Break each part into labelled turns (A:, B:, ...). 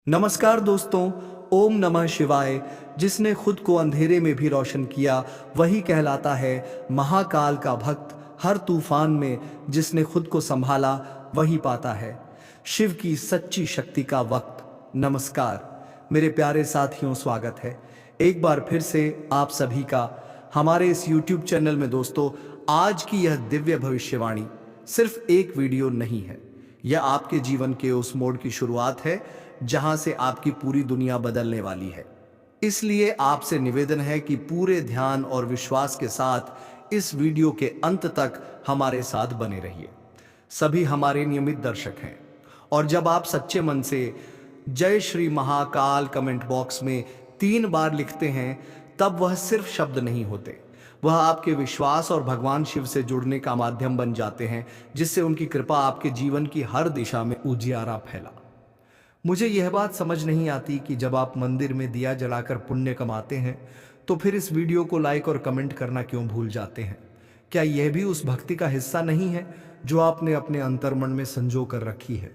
A: नमस्कार दोस्तों। ओम नमः शिवाय। जिसने खुद को अंधेरे में भी रोशन किया वही कहलाता है महाकाल का भक्त। हर तूफान में जिसने खुद को संभाला वही पाता है शिव की सच्ची शक्ति का वक्त। नमस्कार मेरे प्यारे साथियों, स्वागत है एक बार फिर से आप सभी का हमारे इस YouTube चैनल में। दोस्तों, आज की यह दिव्य भविष्यवाणी सिर्फ एक वीडियो नहीं है, यह आपके जीवन के उस मोड़ की शुरुआत है जहां से आपकी पूरी दुनिया बदलने वाली है। इसलिए आपसे निवेदन है कि पूरे ध्यान और विश्वास के साथ इस वीडियो के अंत तक हमारे साथ बने रहिए। सभी हमारे नियमित दर्शक हैं और जब आप सच्चे मन से जय श्री महाकाल कमेंट बॉक्स में 3 बार लिखते हैं तब वह सिर्फ शब्द नहीं होते, वह आपके विश्वास और भगवान शिव से जुड़ने का माध्यम बन जाते हैं, जिससे उनकी कृपा आपके जीवन की हर दिशा में उजियारा फैला। मुझे यह बात समझ नहीं आती कि जब आप मंदिर में दिया जलाकर पुण्य कमाते हैं तो फिर इस वीडियो को लाइक और कमेंट करना क्यों भूल जाते हैं। क्या यह भी उस भक्ति का हिस्सा नहीं है जो आपने अपने अंतर्मन में संजो कर रखी है?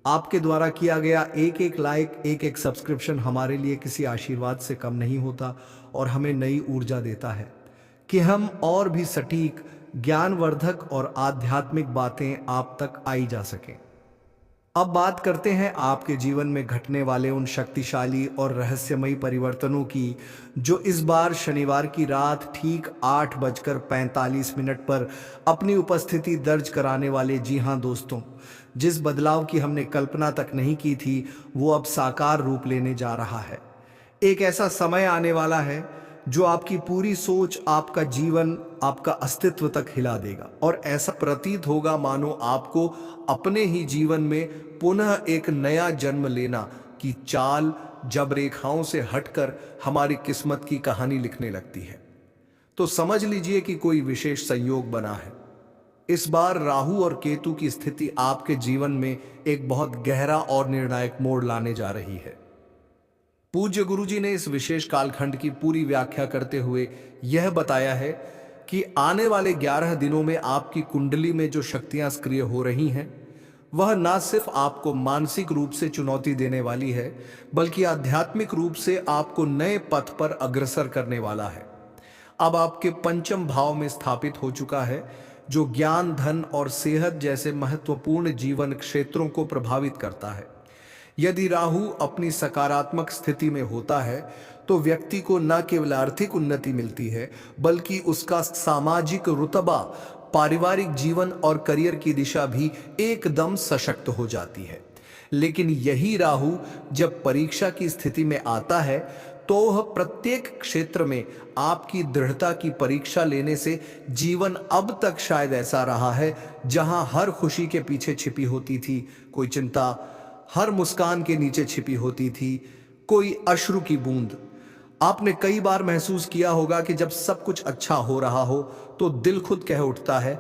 A: आपके द्वारा किया गया एक एक लाइक, एक एक सब्सक्रिप्शन हमारे लिए किसी आशीर्वाद से कम नहीं होता और हमें नई ऊर्जा देता है कि हम और भी सटीक, ज्ञानवर्धक और आध्यात्मिक बातें आप तक आई जा सकें। अब बात करते हैं आपके जीवन में घटने वाले उन शक्तिशाली और रहस्यमयी परिवर्तनों की, जो इस बार शनिवार की रात ठीक 8:45 पर अपनी उपस्थिति दर्ज कराने वाले। जी हाँ दोस्तों, जिस बदलाव की हमने कल्पना तक नहीं की थी वो अब साकार रूप लेने जा रहा है। एक ऐसा समय आने वाला है जो आपकी पूरी सोच, आपका जीवन, आपका अस्तित्व तक हिला देगा और ऐसा प्रतीत होगा मानो आपको अपने ही जीवन में पुनः एक नया जन्म लेना की चाल जब रेखाओं से हटकर हमारी किस्मत की कहानी लिखने लगती है। तो समझ लीजिए कि कोई विशेष संयोग बना है। इस बार राहु और केतु की स्थिति आपके जीवन में एक बहुत गहरा और निर्णायक मोड़ लाने जा रही है। पूज्य गुरुजी ने इस विशेष कालखंड की पूरी व्याख्या करते हुए यह बताया है कि आने वाले 11 दिनों में आपकी कुंडली में जो शक्तियां सक्रिय हो रही हैं वह न सिर्फ आपको मानसिक रूप से चुनौती देने वाली है, बल्कि आध्यात्मिक रूप से आपको नए पथ पर अग्रसर करने वाला है। अब आपके पंचम भाव में स्थापित हो चुका है, जो ज्ञान, धन और सेहत जैसे महत्वपूर्ण जीवन क्षेत्रों को प्रभावित करता है। यदि राहु अपनी सकारात्मक स्थिति में होता है तो व्यक्ति को न केवल आर्थिक उन्नति मिलती है, बल्कि उसका सामाजिक रुतबा, पारिवारिक जीवन और करियर की दिशा भी एकदम सशक्त हो जाती है। लेकिन यही राहु जब परीक्षा की स्थिति में आता है तो वह प्रत्येक क्षेत्र में आपकी दृढ़ता की परीक्षा लेने से जीवन अब तक शायद ऐसा रहा है जहां हर खुशी के पीछे छिपी होती थी कोई चिंता, हर मुस्कान के नीचे छिपी होती थी कोई अश्रु की बूंद। आपने कई बार महसूस किया होगा कि जब सब कुछ अच्छा हो रहा हो तो दिल खुद कह उठता है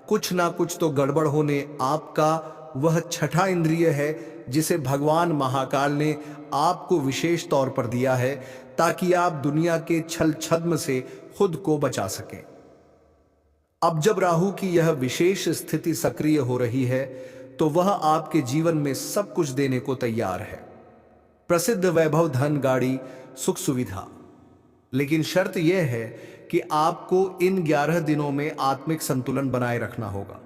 A: कुछ ना कुछ तो गड़बड़ होने। आपका वह छठा इंद्रिय है जिसे भगवान महाकाल ने आपको विशेष तौर पर दिया है ताकि आप दुनिया के छल छद्म से खुद को बचा सकें। अब जब राहु की यह विशेष स्थिति सक्रिय हो रही है तो वह आपके जीवन में सब कुछ देने को तैयार है, प्रसिद्ध वैभव, धन, गाड़ी, सुख सुविधा। लेकिन शर्त यह है कि आपको इन 11 दिनों में आत्मिक संतुलन बनाए रखना होगा,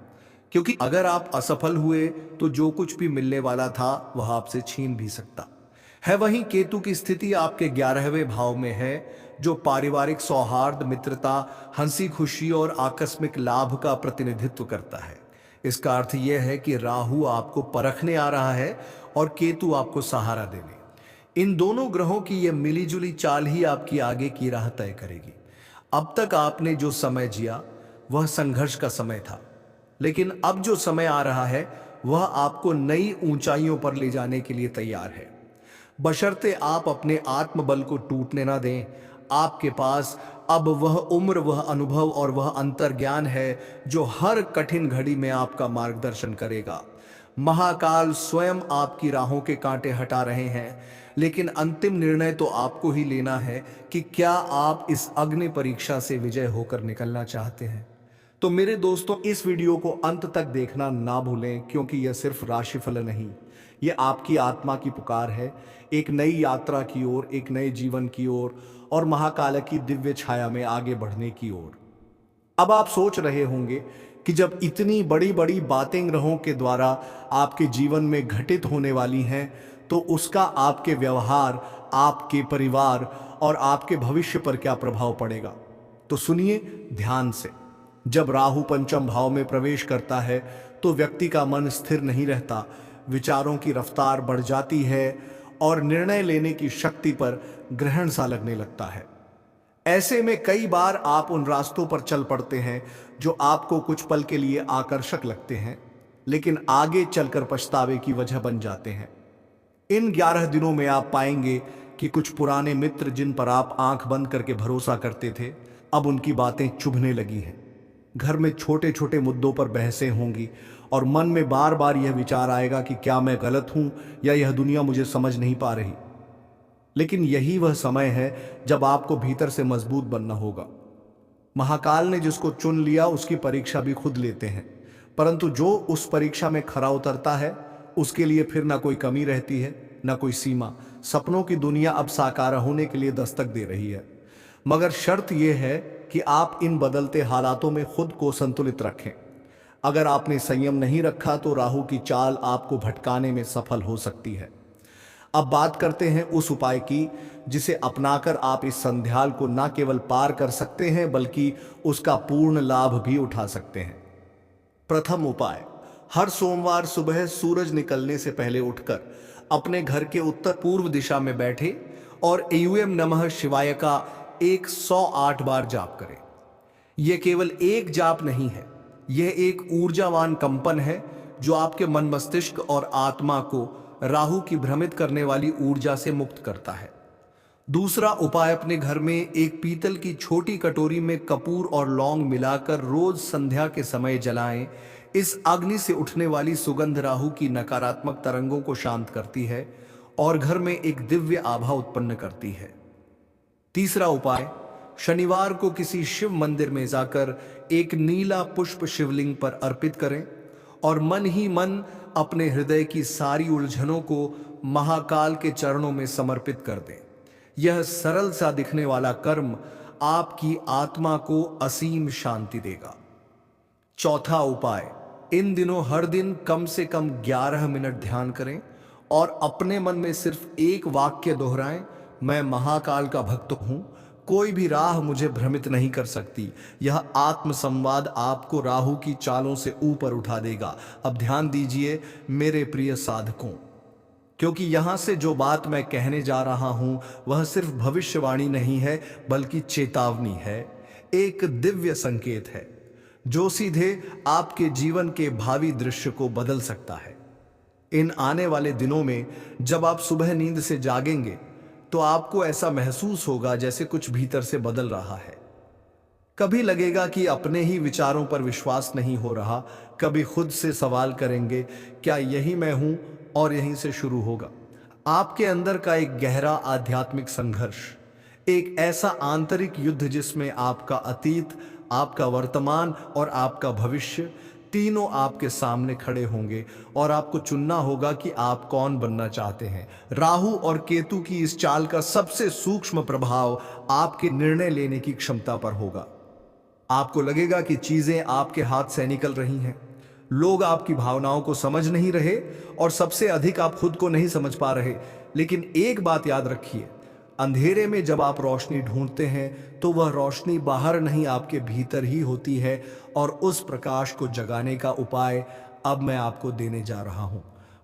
A: क्योंकि अगर आप असफल हुए तो जो कुछ भी मिलने वाला था वह आपसे छीन भी सकता है। वहीं केतु की स्थिति आपके 11वें भाव में है, जो पारिवारिक सौहार्द, मित्रता, हंसी खुशी और आकस्मिक लाभ का प्रतिनिधित्व करता है। इसका अर्थ यह है कि राहु आपको परखने आ रहा है और केतु आपको सहारा देने। इन दोनों ग्रहों की यह मिलीजुली चाल ही आपकी आगे की राह तय करेगी। अब तक आपने जो समय जिया वह संघर्ष का समय था, लेकिन अब जो समय आ रहा है वह आपको नई ऊंचाइयों पर ले जाने के लिए तैयार है, बशर्ते आप अपने आत्मबल को टूटने ना दें। आपके पास अब वह उम्र, वह अनुभव और वह अंतर्ज्ञान है जो हर कठिन घड़ी में आपका मार्गदर्शन करेगा। महाकाल स्वयं आपकी राहों के कांटे हटा रहे हैं, लेकिन अंतिम निर्णय तो आपको ही लेना है कि क्या आप इस अग्नि परीक्षा से विजय होकर निकलना चाहते हैं। तो मेरे दोस्तों, इस वीडियो को अंत तक देखना ना भूलें, क्योंकि यह सिर्फ राशिफल नहीं, ये आपकी आत्मा की पुकार है, एक नई यात्रा की ओर, एक नए जीवन की ओर और महाकाल की दिव्य छाया में आगे बढ़ने की ओर। अब आप सोच रहे होंगे कि जब इतनी बड़ी बड़ी बातें ग्रहों के द्वारा आपके जीवन में घटित होने वाली हैं, तो उसका आपके व्यवहार, आपके परिवार और आपके भविष्य पर क्या प्रभाव पड़ेगा। तो सुनिए ध्यान से। जब राहु पंचम भाव में प्रवेश करता है तो व्यक्ति का मन स्थिर नहीं रहता, विचारों की रफ्तार बढ़ जाती है और निर्णय लेने की शक्ति पर ग्रहण सा लगने लगता है। ऐसे में कई बार आप उन रास्तों पर चल पड़ते हैं जो आपको कुछ पल के लिए आकर्षक लगते हैं, लेकिन आगे चलकर पछतावे की वजह बन जाते हैं। इन 11 दिनों में आप पाएंगे कि कुछ पुराने मित्र जिन पर आप आंख बंद करके भरोसा करते थे, अब उनकी बातें चुभने लगी हैं। घर में छोटे छोटे मुद्दों पर बहसें होंगी और मन में बार बार यह विचार आएगा कि क्या मैं गलत हूं या यह दुनिया मुझे समझ नहीं पा रही। लेकिन यही वह समय है जब आपको भीतर से मजबूत बनना होगा। महाकाल ने जिसको चुन लिया उसकी परीक्षा भी खुद लेते हैं, परंतु जो उस परीक्षा में खरा उतरता है उसके लिए फिर ना कोई कमी रहती है, ना कोई सीमा। सपनों की दुनिया अब साकार होने के लिए दस्तक दे रही है, मगर शर्त यह है कि आप इन बदलते हालातों में खुद को संतुलित रखें। अगर आपने संयम नहीं रखा तो राहु की चाल आपको भटकाने में सफल हो सकती है। अब बात करते हैं उस उपाय की जिसे अपनाकर आप इस संध्याल को न केवल पार कर सकते हैं बल्कि उसका पूर्ण लाभ भी उठा सकते हैं। प्रथम उपाय, हर सोमवार सुबह सूरज निकलने से पहले उठकर अपने घर के उत्तर पूर्व दिशा में बैठे और एयूएम नमः शिवाय का 108 बार जाप करें। यह केवल एक जाप नहीं है, यह एक ऊर्जावान कंपन है जो आपके मन, मस्तिष्क और आत्मा को राहु की भ्रमित करने वाली ऊर्जा से मुक्त करता है। दूसरा उपाय, अपने घर में एक पीतल की छोटी कटोरी में कपूर और लौंग मिलाकर रोज संध्या के समय जलाएं। इस अग्नि से उठने वाली सुगंध राहु की नकारात्मक तरंगों को शांत करती है और घर में एक दिव्य आभा उत्पन्न करती है। तीसरा उपाय, शनिवार को किसी शिव मंदिर में जाकर एक नीला पुष्प शिवलिंग पर अर्पित करें और मन ही मन अपने हृदय की सारी उलझनों को महाकाल के चरणों में समर्पित कर दें। यह सरल सा दिखने वाला कर्म आपकी आत्मा को असीम शांति देगा। चौथा उपाय, इन दिनों हर दिन कम से कम 11 मिनट ध्यान करें और अपने मन में सिर्फ एक वाक्य दोहराएं, मैं महाकाल का भक्त हूं, कोई भी राह मुझे भ्रमित नहीं कर सकती। यह आत्म संवाद आपको राहु की चालों से ऊपर उठा देगा। अब ध्यान दीजिए मेरे प्रिय साधकों, क्योंकि यहां से जो बात मैं कहने जा रहा हूं वह सिर्फ भविष्यवाणी नहीं है बल्कि चेतावनी है, एक दिव्य संकेत है जो सीधे आपके जीवन के भावी दृश्य को बदल सकता है। इन आने वाले दिनों में जब आप सुबह नींद से जागेंगे तो आपको ऐसा महसूस होगा जैसे कुछ भीतर से बदल रहा है। कभी लगेगा कि अपने ही विचारों पर विश्वास नहीं हो रहा, कभी खुद से सवाल करेंगे क्या यही मैं हूं, और यहीं से शुरू होगा आपके अंदर का एक गहरा आध्यात्मिक संघर्ष, एक ऐसा आंतरिक युद्ध जिसमें आपका अतीत, आपका वर्तमान और आपका भविष्य तीनों आपके सामने खड़े होंगे और आपको चुनना होगा कि आप कौन बनना चाहते हैं। राहु और केतु की इस चाल का सबसे सूक्ष्म प्रभाव आपके निर्णय लेने की क्षमता पर होगा। आपको लगेगा कि चीजें आपके हाथ से निकल रही हैं, लोग आपकी भावनाओं को समझ नहीं रहे और सबसे अधिक आप खुद को नहीं समझ पा रहे। लेकिन एक बात याद रखिए, अंधेरे में जब आप रोशनी ढूंढते हैं तो वह रोशनी बाहर नहीं आपके भीतर ही होती है, और उस प्रकाश को जगाने का उपाय अब मैं आपको देने जा रहा हूं।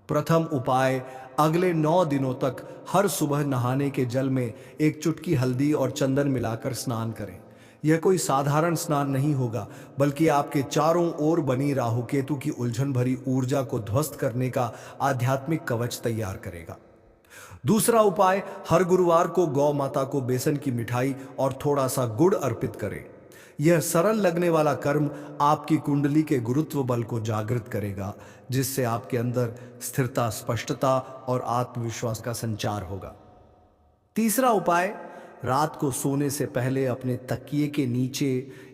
A: प्रथम उपाय, अगले 9 दिनों तक हर सुबह नहाने के जल में एक चुटकी हल्दी और चंदन मिलाकर स्नान करें। यह कोई साधारण स्नान नहीं होगा बल्कि आपके चारों ओर बनी राहु केतु की उलझन भरी ऊर्जा को ध्वस्त करने का आध्यात्मिक कवच तैयार करेगा। दूसरा उपाय, हर गुरुवार को गौ माता को बेसन की मिठाई और थोड़ा सा गुड़ अर्पित करें। यह सरल लगने वाला कर्म आपकी कुंडली के गुरुत्व बल को जागृत करेगा, जिससे आपके अंदर स्थिरता, स्पष्टता और आत्मविश्वास का संचार होगा। तीसरा उपाय, रात को सोने से पहले अपने तकिए के नीचे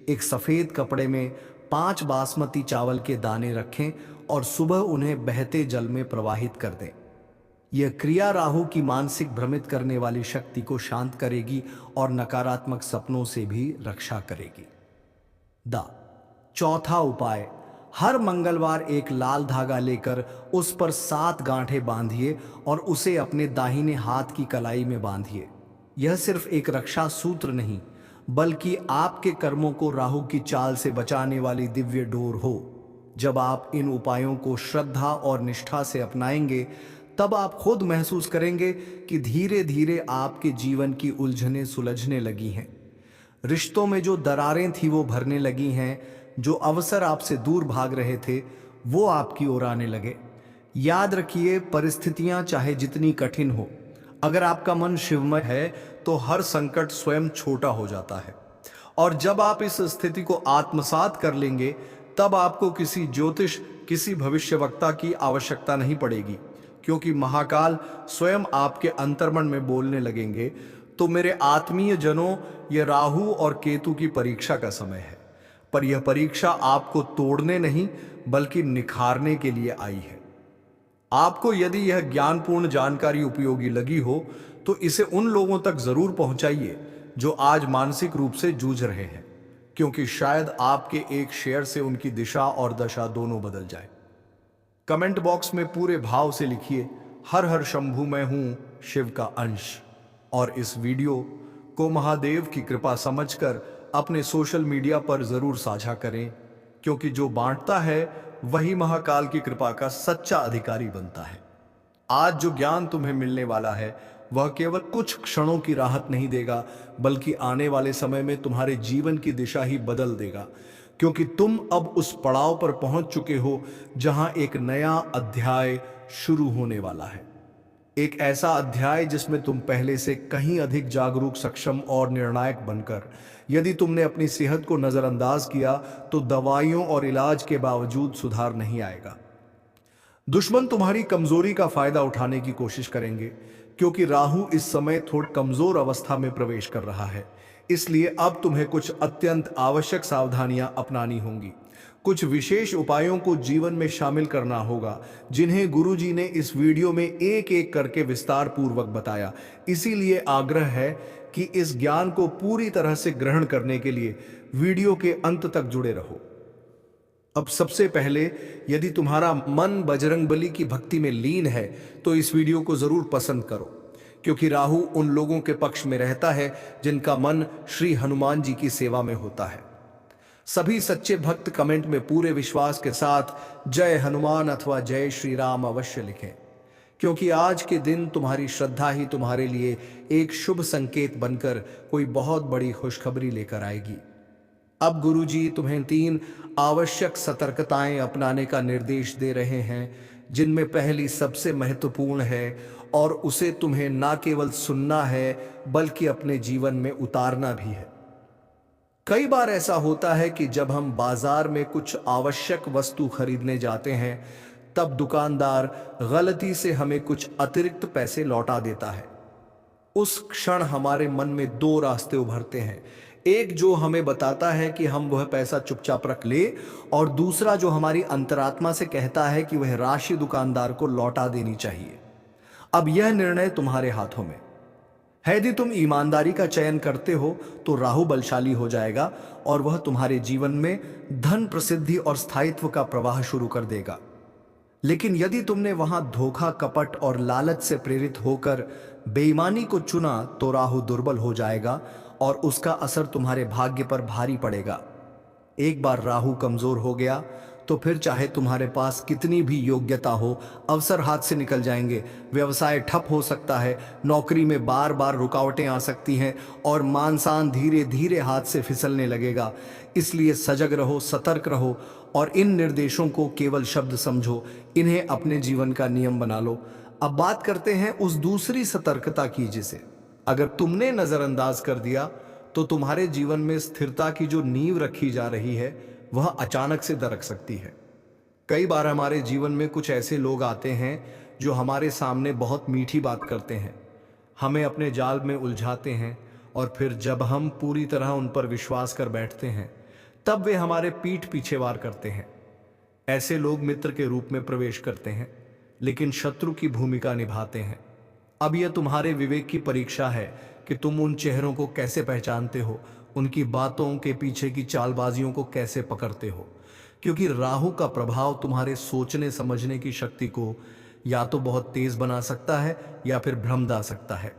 A: एक सफेद कपड़े में 5 बासमती चावल के दाने रखें और सुबह उन्हें बहते जल में प्रवाहित कर दें। यह क्रिया राहु की मानसिक भ्रमित करने वाली शक्ति को शांत करेगी और नकारात्मक सपनों से भी रक्षा करेगी। द चौथा उपाय, हर मंगलवार एक लाल धागा लेकर उस पर 7 गांठें बांधिए और उसे अपने दाहिने हाथ की कलाई में बांधिए। यह सिर्फ एक रक्षा सूत्र नहीं, बल्कि आपके कर्मों को राहु की चाल से बचाने वाली दिव्य डोर हो। जब आप इन उपायों को श्रद्धा और निष्ठा से अपनाएंगे, तब आप खुद महसूस करेंगे कि धीरे धीरे आपके जीवन की उलझनें सुलझने लगी हैं। रिश्तों में जो दरारें थी वो भरने लगी हैं, जो अवसर आपसे दूर भाग रहे थे वो आपकी ओर आने लगे। याद रखिए, परिस्थितियां चाहे जितनी कठिन हो, अगर आपका मन शिवमय है तो हर संकट स्वयं छोटा हो जाता है। और जब आप इस स्थिति को आत्मसात कर लेंगे, तब आपको किसी ज्योतिष, किसी भविष्यवक्ता की आवश्यकता नहीं पड़ेगी, क्योंकि महाकाल स्वयं आपके अंतर्मन में बोलने लगेंगे। तो मेरे आत्मीय जनों, यह राहु और केतु की परीक्षा का समय है, पर यह परीक्षा आपको तोड़ने नहीं बल्कि निखारने के लिए आई है। आपको यदि यह ज्ञानपूर्ण जानकारी उपयोगी लगी हो तो इसे उन लोगों तक जरूर पहुंचाइए जो आज मानसिक रूप से जूझ रहे हैं, क्योंकि शायद आपके एक शेयर से उनकी दिशा और दशा दोनों बदल जाए। कमेंट बॉक्स में पूरे भाव से लिखिए, हर हर शंभू मैं हूं शिव का अंश। और इस वीडियो को महादेव की कृपा समझकर अपने सोशल मीडिया पर जरूर साझा करें, क्योंकि जो बांटता है वही महाकाल की कृपा का सच्चा अधिकारी बनता है। आज जो ज्ञान तुम्हें मिलने वाला है वह केवल कुछ क्षणों की राहत नहीं देगा, बल्कि आने वाले समय में तुम्हारे जीवन की दिशा ही बदल देगा, क्योंकि तुम अब उस पड़ाव पर पहुंच चुके हो जहां एक नया अध्याय शुरू होने वाला है। एक ऐसा अध्याय जिसमें तुम पहले से कहीं अधिक जागरूक, सक्षम और निर्णायक बनकर, यदि तुमने अपनी सेहत को नजरअंदाज किया तो दवाइयों और इलाज के बावजूद सुधार नहीं आएगा। दुश्मन तुम्हारी कमजोरी का फायदा उठाने की कोशिश करेंगे, क्योंकि राहु इस समय थोड़ी कमजोर अवस्था में प्रवेश कर रहा है। इसलिए अब तुम्हें कुछ अत्यंत आवश्यक सावधानियां अपनानी होंगी। कुछ विशेष उपायों को जीवन में शामिल करना होगा, जिन्हें गुरुजी ने इस वीडियो में एक एक करके विस्तार पूर्वक बताया। इसीलिए आग्रह है कि इस ज्ञान को पूरी तरह से ग्रहण करने के लिए वीडियो के अंत तक जुड़े रहो। अब सबसे पहले, यदि तुम्हारा मन बजरंगबली की भक्ति में लीन है तो इस वीडियो को जरूर पसंद करो, क्योंकि राहु उन लोगों के पक्ष में रहता है जिनका मन श्री हनुमान जी की सेवा में होता है। सभी सच्चे भक्त कमेंट में पूरे विश्वास के साथ जय हनुमान अथवा जय श्री राम अवश्य लिखें, क्योंकि आज के दिन तुम्हारी श्रद्धा ही तुम्हारे लिए एक शुभ संकेत बनकर कोई बहुत बड़ी खुशखबरी लेकर आएगी। अब गुरुजी तुम्हें 3 आवश्यक सतर्कताएं अपनाने का निर्देश दे रहे हैं, जिनमें पहली सबसे महत्वपूर्ण है और उसे तुम्हें ना केवल सुनना है बल्कि अपने जीवन में उतारना भी है। कई बार ऐसा होता है कि जब हम बाजार में कुछ आवश्यक वस्तु खरीदने जाते हैं, तब दुकानदार गलती से हमें कुछ अतिरिक्त पैसे लौटा देता है। उस क्षण हमारे मन में 2 रास्ते उभरते हैं, एक जो हमें बताता है कि हम वह पैसा चुपचाप रख ले, और दूसरा जो हमारी अंतरात्मा से कहता है कि वह राशि दुकानदार को लौटा देनी चाहिए। अब यह निर्णय तुम्हारे हाथों में है। यदि तुम ईमानदारी का चयन करते हो तो राहु बलशाली हो जाएगा और वह तुम्हारे जीवन में धन, प्रसिद्धि और स्थायित्व का प्रवाह शुरू कर देगा। लेकिन यदि तुमने वहां धोखा, कपट और लालच से प्रेरित होकर बेईमानी को चुना तो राहु दुर्बल हो जाएगा और उसका असर तुम्हारे भाग्य पर भारी पड़ेगा। एक बार राहु कमजोर हो गया तो फिर चाहे तुम्हारे पास कितनी भी योग्यता हो, अवसर हाथ से निकल जाएंगे। व्यवसाय ठप हो सकता है, नौकरी में बार बार रुकावटें आ सकती हैं और मान-सान धीरे धीरे हाथ से फिसलने लगेगा। इसलिए सजग रहो, सतर्क रहो और इन निर्देशों को केवल शब्द समझो, इन्हें अपने जीवन का नियम बना लो। अब बात करते हैं उस दूसरी सतर्कता की, जिसे अगर तुमने नजरअंदाज कर दिया तो तुम्हारे जीवन में स्थिरता की जो नींव रखी जा रही है वह अचानक से दरक सकती है। कई बार हमारे जीवन में कुछ ऐसे लोग आते हैं जो हमारे सामने बहुत मीठी बात करते हैं, हमें अपने जाल में उलझाते हैं, और फिर जब हम पूरी तरह उन पर विश्वास कर बैठते हैं तब वे हमारे पीठ पीछे वार करते हैं। ऐसे लोग मित्र के रूप में प्रवेश करते हैं, लेकिन शत्रु की भूमिका निभाते हैं। अब यह तुम्हारे विवेक की परीक्षा है कि तुम उन चेहरों को कैसे पहचानते हो, उनकी बातों के पीछे की चालबाजियों को कैसे पकड़ते हो। क्योंकि राहु का प्रभाव तुम्हारे सोचने समझने की शक्ति को या तो बहुत तेज बना सकता है या फिर भ्रम ला सकता है।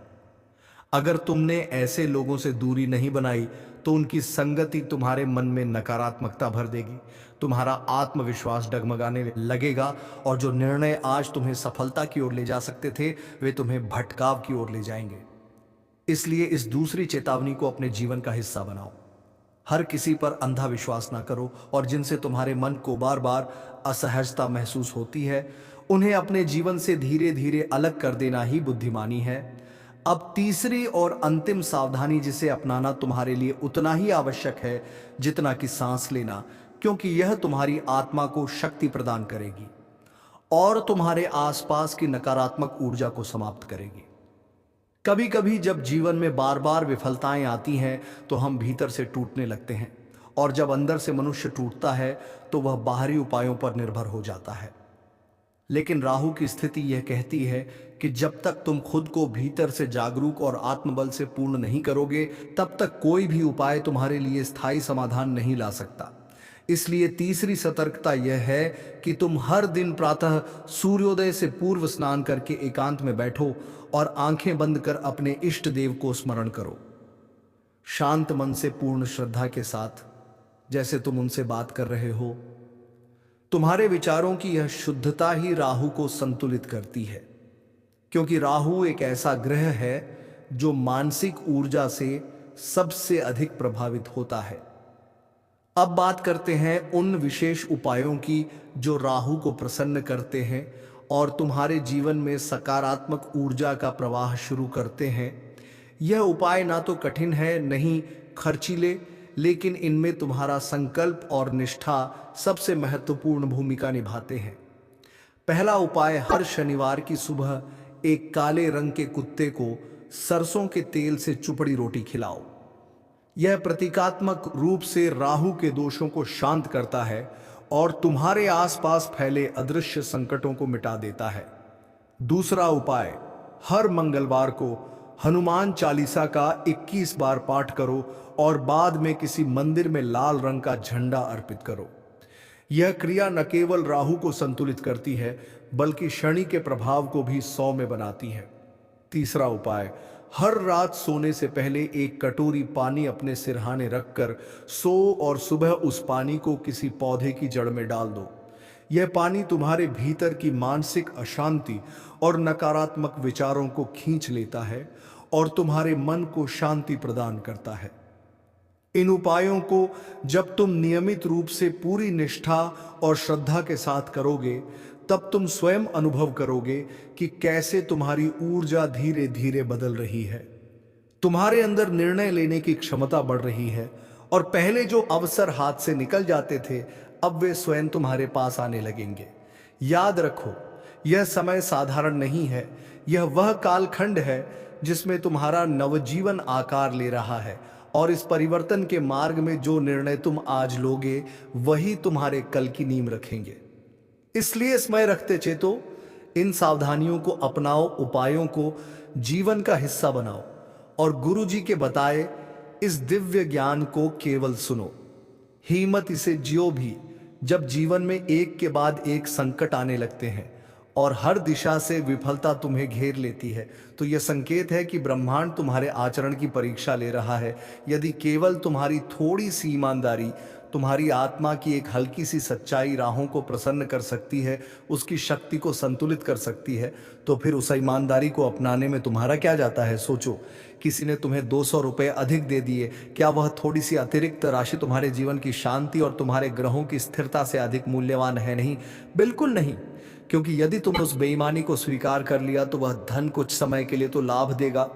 A: अगर तुमने ऐसे लोगों से दूरी नहीं बनाई तो उनकी संगति तुम्हारे मन में नकारात्मकता भर देगी, तुम्हारा आत्मविश्वास डगमगाने लगेगा और जो निर्णय आज तुम्हें सफलता की ओर ले जा सकते थे वे तुम्हें भटकाव की ओर ले जाएंगे। इसलिए इस दूसरी चेतावनी को अपने जीवन का हिस्सा बनाओ। हर किसी पर अंधा विश्वास ना करो और जिनसे तुम्हारे मन को बार बार असहजता महसूस होती है उन्हें अपने जीवन से धीरे धीरे अलग कर देना ही बुद्धिमानी है। अब तीसरी और अंतिम सावधानी जिसे अपनाना तुम्हारे लिए उतना ही आवश्यक है जितना कि सांस लेना, क्योंकि यह तुम्हारी आत्मा को शक्ति प्रदान करेगी और तुम्हारे आसपास की नकारात्मक ऊर्जा को समाप्त करेगी। कभी कभी जब जीवन में बार बार विफलताएं आती हैं तो हम भीतर से टूटने लगते हैं और जब अंदर से मनुष्य टूटता है तो वह बाहरी उपायों पर निर्भर हो जाता है। लेकिन राहु की स्थिति यह कहती है कि जब तक तुम खुद को भीतर से जागरूक और आत्मबल से पूर्ण नहीं करोगे तब तक कोई भी उपाय तुम्हारे लिए स्थायी समाधान नहीं ला सकता। इसलिए तीसरी सतर्कता यह है कि तुम हर दिन प्रातः सूर्योदय से पूर्व स्नान करके एकांत में बैठो और आंखें बंद कर अपने इष्ट देव को स्मरण करो, शांत मन से पूर्ण श्रद्धा के साथ, जैसे तुम उनसे बात कर रहे हो। तुम्हारे विचारों की यह शुद्धता ही राहु को संतुलित करती है, क्योंकि राहु एक ऐसा ग्रह है जो मानसिक ऊर्जा से सबसे अधिक प्रभावित होता है। अब बात करते हैं उन विशेष उपायों की जो राहु को प्रसन्न करते हैं और तुम्हारे जीवन में सकारात्मक ऊर्जा का प्रवाह शुरू करते हैं। यह उपाय ना तो कठिन है नहीं खर्चीले, लेकिन इनमें तुम्हारा संकल्प और निष्ठा सबसे महत्वपूर्ण भूमिका निभाते हैं। पहला उपाय, हर शनिवार की सुबह एक काले रंग के कुत्ते को सरसों के तेल से चुपड़ी रोटी खिलाओ। यह प्रतीकात्मक रूप से राहु के दोषों को शांत करता है और तुम्हारे आसपास फैले अदृश्य संकटों को मिटा देता है। दूसरा उपाय, हर मंगलवार को हनुमान चालीसा का 21 बार पाठ करो और बाद में किसी मंदिर में लाल रंग का झंडा अर्पित करो। यह क्रिया न केवल राहु को संतुलित करती है बल्कि शनि के प्रभाव को भी 100 में बनाती है। तीसरा उपाय, हर रात सोने से पहले एक कटोरी पानी अपने सिरहाने रखकर सो और सुबह उस पानी को किसी पौधे की जड़ में डाल दो। यह पानी तुम्हारे भीतर की मानसिक अशांति और नकारात्मक विचारों को खींच लेता है और तुम्हारे मन को शांति प्रदान करता है। इन उपायों को जब तुम नियमित रूप से पूरी निष्ठा और श्रद्धा के साथ करोगे तब तुम स्वयं अनुभव करोगे कि कैसे तुम्हारी ऊर्जा धीरे धीरे बदल रही है, तुम्हारे अंदर निर्णय लेने की क्षमता बढ़ रही है और पहले जो अवसर हाथ से निकल जाते थे अब वे स्वयं तुम्हारे पास आने लगेंगे। याद रखो, यह समय साधारण नहीं है, यह वह कालखंड है जिसमें तुम्हारा नवजीवन आकार ले रहा है और इस परिवर्तन के मार्ग में जो निर्णय तुम आज लोगे वही तुम्हारे कल की नींव रखेंगे। इसलिए स्मरण रखते चेतो, इन सावधानियों को अपनाओ, उपायों को जीवन का हिस्सा बनाओ और गुरु जी के बताए इस दिव्य ज्ञान को केवल सुनो। हिम्मत इसे जियो भी जब जीवन में एक के बाद एक संकट आने लगते हैं और हर दिशा से विफलता तुम्हें घेर लेती है तो यह संकेत है कि ब्रह्मांड तुम्हारे आचरण की परीक्षा ले रहा है। यदि केवल तुम्हारी थोड़ी सी ईमानदारी, तुम्हारी आत्मा की एक हल्की सी सच्चाई राहों को प्रसन्न कर सकती है, उसकी शक्ति को संतुलित कर सकती है, तो फिर उस ईमानदारी को अपनाने में तुम्हारा क्या जाता है। सोचो, किसी ने तुम्हें 200 रुपये अधिक दे दिए, क्या वह थोड़ी सी अतिरिक्त राशि तुम्हारे जीवन की शांति और तुम्हारे ग्रहों की स्थिरता से अधिक मूल्यवान है? नहीं, बिल्कुल नहीं। क्योंकि यदि तुमने उस बेईमानी को स्वीकार कर लिया तो वह धन कुछ समय के लिए तो लाभ देगा,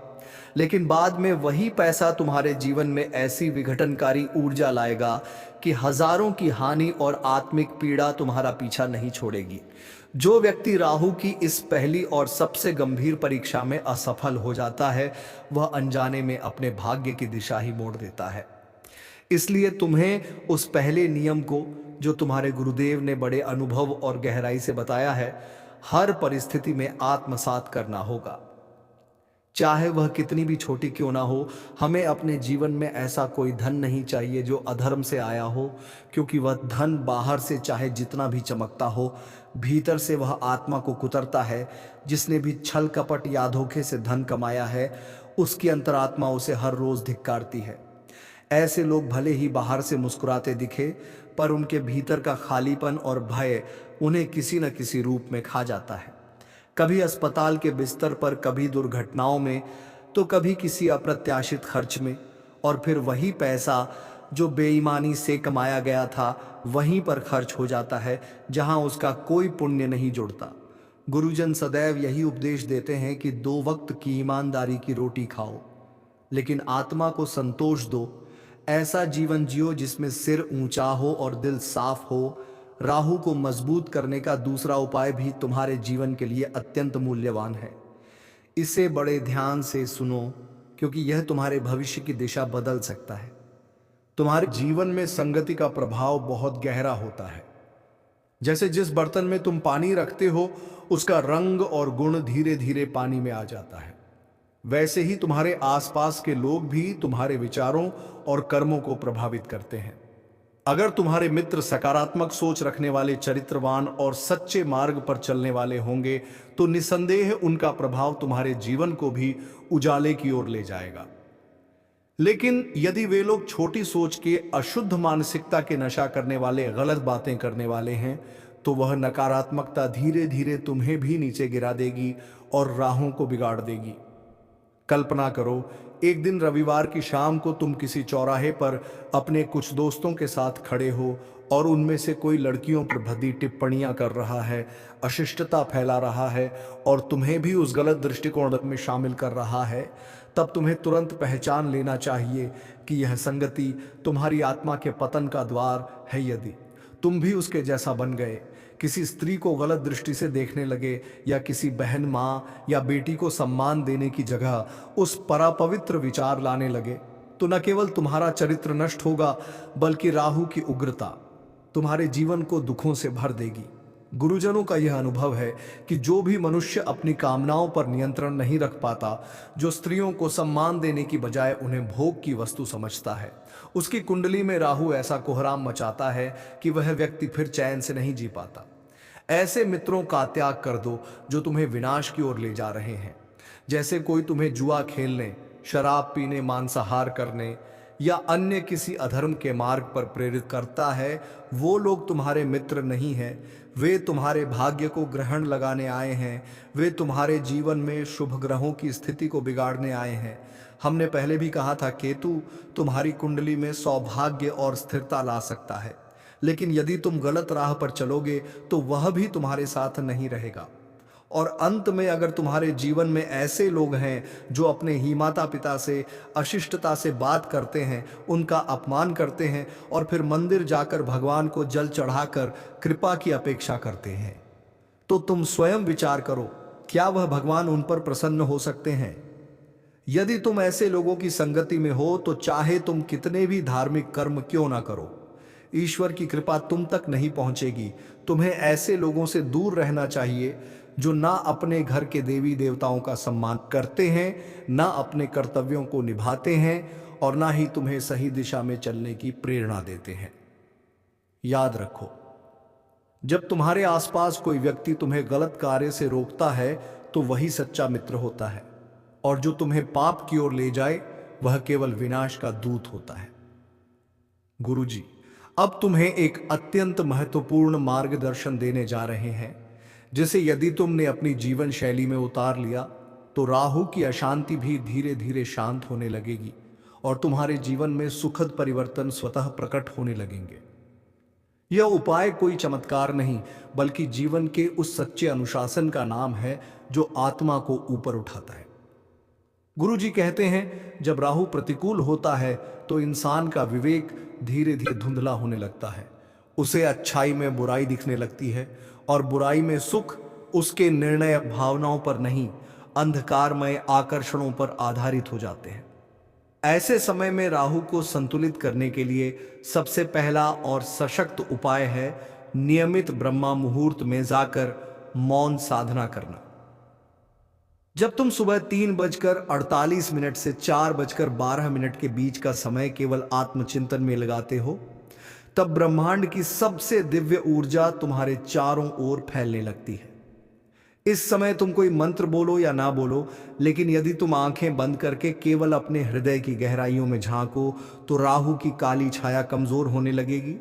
A: लेकिन बाद में वही पैसा तुम्हारे जीवन में ऐसी विघटनकारी ऊर्जा लाएगा कि हजारों की हानि और आत्मिक पीड़ा तुम्हारा पीछा नहीं छोड़ेगी। जो व्यक्ति राहु की इस पहली और सबसे गंभीर परीक्षा में असफल हो जाता है वह अनजाने में अपने भाग्य की दिशा ही मोड़ देता है। इसलिए तुम्हें उस पहले नियम को जो तुम्हारे गुरुदेव ने बड़े अनुभव और गहराई से बताया है, हर परिस्थिति में आत्मसात करना होगा, चाहे वह कितनी भी छोटी क्यों ना हो। हमें अपने जीवन में ऐसा कोई धन नहीं चाहिए जो अधर्म से आया हो, क्योंकि वह धन बाहर से चाहे जितना भी चमकता हो, भीतर से वह आत्मा को कुतरता है। जिसने भी छल कपट या धोखे से धन कमाया है, उसकी अंतरात्मा उसे हर रोज धिक्कारती है। ऐसे लोग भले ही बाहर से मुस्कुराते दिखे, पर उनके भीतर का खालीपन और भय उन्हें किसी न किसी रूप में खा जाता है। कभी अस्पताल के बिस्तर पर, कभी दुर्घटनाओं में, तो कभी किसी अप्रत्याशित खर्च में, और फिर वही पैसा जो बेईमानी से कमाया गया था वहीं पर खर्च हो जाता है, जहां उसका कोई पुण्य नहीं जुड़ता। गुरुजन सदैव यही उपदेश देते हैं कि 2 वक्त की ईमानदारी की रोटी खाओ, लेकिन आत्मा को संतोष दो। ऐसा जीवन जियो जिसमें सिर ऊंचा हो और दिल साफ हो। राहु को मजबूत करने का दूसरा उपाय भी तुम्हारे जीवन के लिए अत्यंत मूल्यवान है। इसे बड़े ध्यान से सुनो, क्योंकि यह तुम्हारे भविष्य की दिशा बदल सकता है। तुम्हारे जीवन में संगति का प्रभाव बहुत गहरा होता है। जैसे जिस बर्तन में तुम पानी रखते हो, उसका रंग और गुण धीरे धीरे पानी में आ जाता है। वैसे ही तुम्हारे आसपास के लोग भी तुम्हारे विचारों और कर्मों को प्रभावित करते हैं। अगर तुम्हारे मित्र सकारात्मक सोच रखने वाले, चरित्रवान और सच्चे मार्ग पर चलने वाले होंगे, तो निसंदेह उनका प्रभाव तुम्हारे जीवन को भी उजाले की ओर ले जाएगा। लेकिन यदि वे लोग छोटी सोच के, अशुद्ध मानसिकता के नशा करने वाले, गलत बातें करने वाले हैं, तो वह नकारात्मकता धीरे धीरे तुम्हें भी नीचे गिरा देगी और राहों को बिगाड़ देगी। कल्पना करो, एक दिन रविवार की शाम को तुम किसी चौराहे पर अपने कुछ दोस्तों के साथ खड़े हो और उनमें से कोई लड़कियों पर भद्दी टिप्पणियां कर रहा है, अशिष्टता फैला रहा है और तुम्हें भी उस गलत दृष्टिकोण में शामिल कर रहा है। तब तुम्हें तुरंत पहचान लेना चाहिए कि यह संगति तुम्हारी आत्मा के पतन का द्वार है। यदि तुम भी उसके जैसा बन गए, किसी स्त्री को गलत दृष्टि से देखने लगे, या किसी बहन, माँ या बेटी को सम्मान देने की जगह उस परापवित्र विचार लाने लगे, तो न केवल तुम्हारा चरित्र नष्ट होगा, बल्कि राहु की उग्रता तुम्हारे जीवन को दुखों से भर देगी। गुरुजनों का यह अनुभव है कि जो भी मनुष्य अपनी कामनाओं पर नियंत्रण नहीं रख पाता, जो स्त्रियों को सम्मान देने की बजाय उन्हें भोग की वस्तु समझता है, उसकी कुंडली में राहु ऐसा कोहराम मचाता है कि वह व्यक्ति फिर चैन से नहीं जी पाता। ऐसे मित्रों का त्याग कर दो जो तुम्हें विनाश की ओर ले जा रहे हैं। जैसे कोई तुम्हें जुआ खेलने, शराब पीने, मांसाहार करने या अन्य किसी अधर्म के मार्ग पर प्रेरित करता है, वो लोग तुम्हारे मित्र नहीं हैं। वे तुम्हारे भाग्य को ग्रहण लगाने आए हैं। वे तुम्हारे जीवन में शुभ ग्रहों की स्थिति को बिगाड़ने आए हैं। हमने पहले भी कहा था, केतु तुम्हारी कुंडली में सौभाग्य और स्थिरता ला सकता है, लेकिन यदि तुम गलत राह पर चलोगे तो वह भी तुम्हारे साथ नहीं रहेगा। और अंत में अगर तुम्हारे जीवन में ऐसे लोग हैं जो अपने ही माता पिता से अशिष्टता से बात करते हैं, उनका अपमान करते हैं और फिर मंदिर जाकर भगवान को जल चढ़ाकर कृपा की अपेक्षा करते हैं, तो तुम स्वयं विचार करो, क्या वह भगवान उन पर प्रसन्न हो सकते हैं? यदि तुम ऐसे लोगों की संगति में हो, तो चाहे तुम कितने भी धार्मिक कर्म क्यों ना करो, ईश्वर की कृपा तुम तक नहीं पहुंचेगी। तुम्हें ऐसे लोगों से दूर रहना चाहिए जो ना अपने घर के देवी देवताओं का सम्मान करते हैं, ना अपने कर्तव्यों को निभाते हैं और ना ही तुम्हें सही दिशा में चलने की प्रेरणा देते हैं। याद रखो, जब तुम्हारे आसपास कोई व्यक्ति तुम्हें गलत कार्य से रोकता है, तो वही सच्चा मित्र होता है, और जो तुम्हें पाप की ओर ले जाए वह केवल विनाश का दूत होता है। गुरुजी अब तुम्हें एक अत्यंत महत्वपूर्ण मार्गदर्शन देने जा रहे हैं, जिसे यदि तुमने अपनी जीवन शैली में उतार लिया, तो राहु की अशांति भी धीरे धीरे शांत होने लगेगी और तुम्हारे जीवन में सुखद परिवर्तन स्वतः प्रकट होने लगेंगे। यह उपाय कोई चमत्कार नहीं, बल्कि जीवन के उस सच्चे अनुशासन का नाम है जो आत्मा को ऊपर उठाता है। गुरुजी कहते हैं, जब राहु प्रतिकूल होता है तो इंसान का विवेक धीरे धीरे धुंधला होने लगता है। उसे अच्छाई में बुराई दिखने लगती है और बुराई में सुख उसके निर्णय भावनाओं पर नहीं, अंधकारमय आकर्षणों पर आधारित हो जाते हैं। ऐसे समय में राहु को संतुलित करने के लिए सबसे पहला और सशक्त उपाय है नियमित ब्रह्मा मुहूर्त में जाकर मौन साधना करना। जब तुम सुबह 3:48 से 4:12 के बीच का समय केवल आत्मचिंतन में लगाते हो, तब ब्रह्मांड की सबसे दिव्य ऊर्जा तुम्हारे चारों ओर फैलने लगती है। इस समय तुम कोई मंत्र बोलो या ना बोलो, लेकिन यदि तुम आंखें बंद करके केवल अपने हृदय की गहराइयों में झांको, तो राहु की काली छाया कमजोर होने लगेगी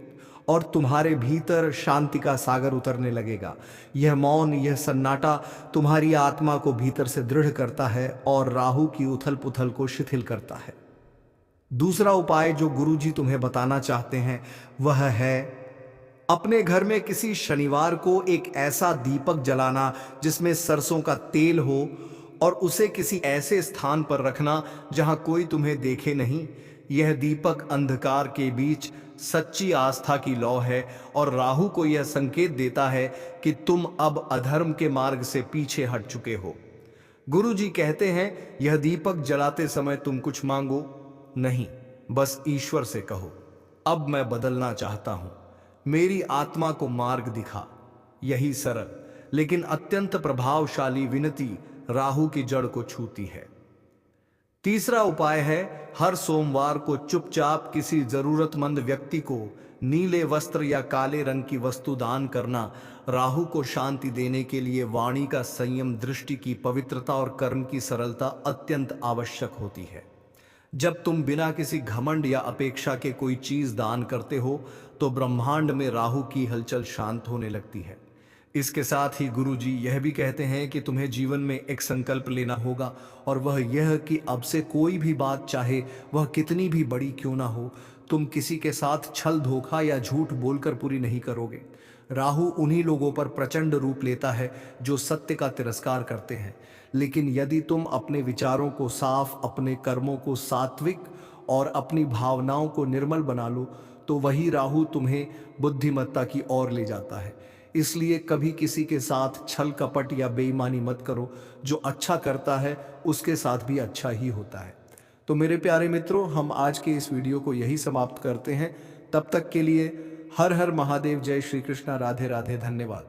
A: और तुम्हारे भीतर शांति का सागर उतरने लगेगा। यह मौन, यह सन्नाटा तुम्हारी आत्मा को भीतर से दृढ़ करता है और राहु की उथल पुथल को शिथिल करता है। दूसरा उपाय जो गुरुजी तुम्हें बताना चाहते हैं वह है अपने घर में किसी शनिवार को एक ऐसा दीपक जलाना जिसमें सरसों का तेल हो और उसे किसी ऐसे स्थान पर रखना जहां कोई तुम्हें देखे नहीं। यह दीपक अंधकार के बीच सच्ची आस्था की लौ है और राहु को यह संकेत देता है कि तुम अब अधर्म के मार्ग से पीछे हट चुके हो। गुरुजी कहते हैं, यह दीपक जलाते समय तुम कुछ मांगो नहीं, बस ईश्वर से कहो, अब मैं बदलना चाहता हूं, मेरी आत्मा को मार्ग दिखा। यही सरल लेकिन अत्यंत प्रभावशाली विनती राहु की जड़ को छूती है। तीसरा उपाय है हर सोमवार को चुपचाप किसी जरूरतमंद व्यक्ति को नीले वस्त्र या काले रंग की वस्तु दान करना। राहु को शांति देने के लिए वाणी का संयम, दृष्टि की पवित्रता और कर्म की सरलता अत्यंत आवश्यक होती है। जब तुम बिना किसी घमंड या अपेक्षा के कोई चीज दान करते हो, तो ब्रह्मांड में राहु की हलचल शांत होने लगती है। इसके साथ ही गुरुजी यह भी कहते हैं कि तुम्हें जीवन में एक संकल्प लेना होगा, और वह यह कि अब से कोई भी बात, चाहे वह कितनी भी बड़ी क्यों ना हो, तुम किसी के साथ छल, धोखा या झूठ बोलकर पूरी नहीं करोगे। राहु उन्हीं लोगों पर प्रचंड रूप लेता है जो सत्य का तिरस्कार करते हैं, लेकिन यदि तुम अपने विचारों को साफ, अपने कर्मों को सात्विक और अपनी भावनाओं को निर्मल बना लो, तो वही राहु तुम्हें बुद्धिमत्ता की ओर ले जाता है। इसलिए कभी किसी के साथ छल, कपट या बेईमानी मत करो। जो अच्छा करता है उसके साथ भी अच्छा ही होता है। तो मेरे प्यारे मित्रों, हम आज के इस वीडियो को यही समाप्त करते हैं। तब तक के लिए हर हर महादेव, जय श्री कृष्णा, राधे राधे, धन्यवाद।